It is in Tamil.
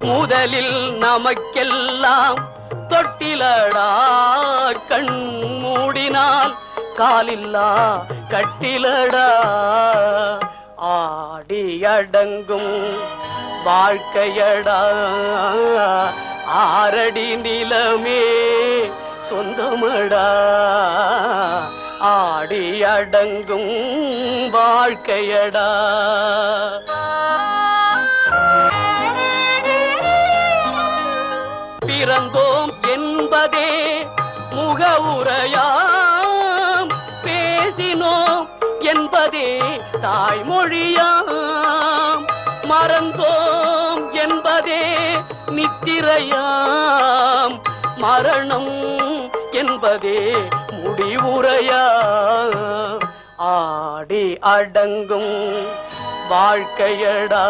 முதலில் நமக்கெல்லாம் தொட்டிலடா கண் மூடினால் காலில்லா கட்டிலடா ஆடி அடங்கும் வாழ்க்கையடா ஆரடி நிலமே சொந்தமடா ஆடி அடங்கும் வாழ்க்கையடா பிறந்தோம் என்பதே முகவுரையாம் பேசினோம் என்பதே தாய்மொழியாம் மறந்தோம் என்பதே நித்திரையாம் மரணம் என்பதே முடிவுரையாம் ஆடி அடங்கும் வாழ்க்கையடா